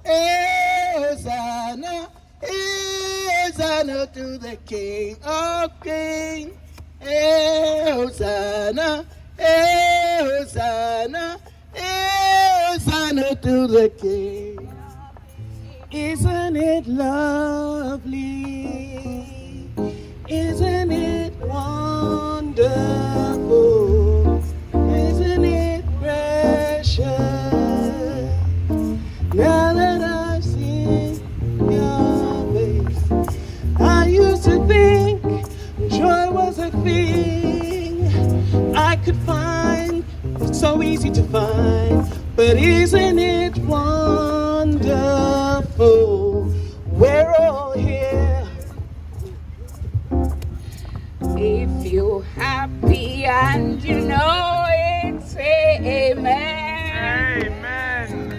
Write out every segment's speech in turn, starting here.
Hosanna, Hosanna to the King of Kings. Hosanna, Hosanna, Hosanna to the King. Isn't it lovely? Isn't it wonderful? Isn't it precious? Now that I've seen your face, I used to think joy was a thing I could find, so easy to find. But isn't it wonderful? We're all here. If you're happy and you know it, say amen. Amen.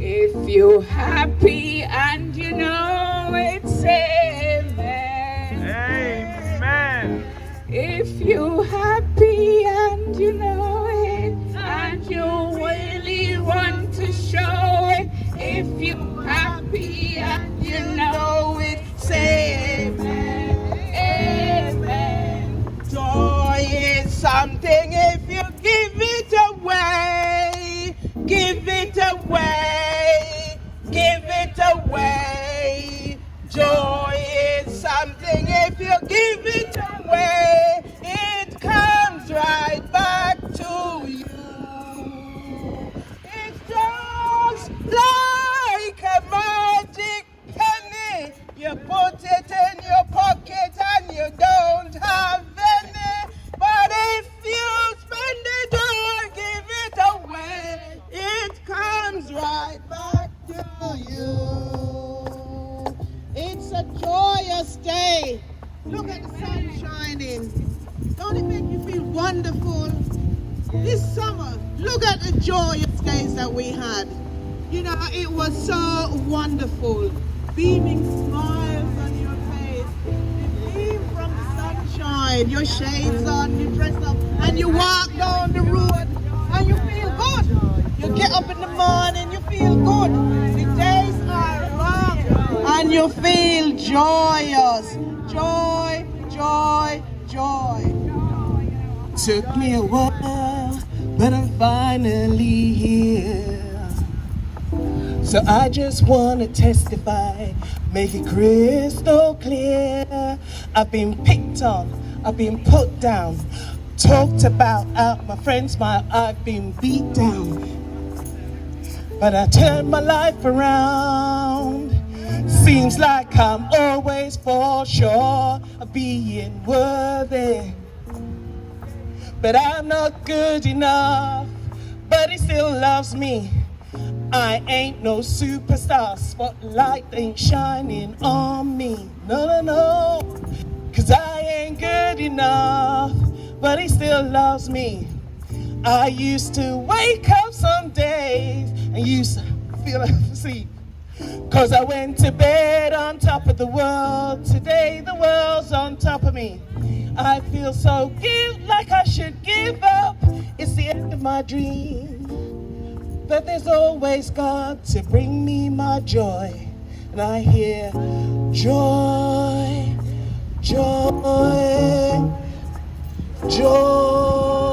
If you're happy and you know it, say amen. Amen. If you're happy and you know it, and you really want to show it, if you're happy and you know it, say amen. Amen. Joy is something if you give it away. Give it away. Give it away. Joy is something if you give it away. It comes right back to you. It's just like a magic penny. You put it in your pocket and you don't have any. But if you spend it or give it away, it comes right back to you. It's a joyous day. Look at the sun shining. Don't it make you feel wonderful? This summer, look at the joyous days that we had. You know, it was so wonderful. Beaming smiles on your face. You beam from the sunshine. Your shades on, you dress up, and you walk down the road, and you feel good. You get up in the morning, you feel good. The days are long, and you feel joyous. Joy, joy, joy. Took me a while, but I'm finally here. So I just want to testify, make it crystal clear. I've been picked on, I've been put down, talked about out my friends' smile, I've been beat down. But I turned my life around. Seems like I'm always fall short of being worthy. But I'm not good enough, but he still loves me. I ain't no superstar, spotlight ain't shining on me. No, no, no, 'cause I ain't good enough, but he still loves me. I used to wake up some days and used to feel asleep, 'cause I went to bed on top of the world. Today the world's on top of me. I feel so guilty, like I should give up. It's the end of my dream. But there's always God to bring me my joy. And I hear joy, joy, joy.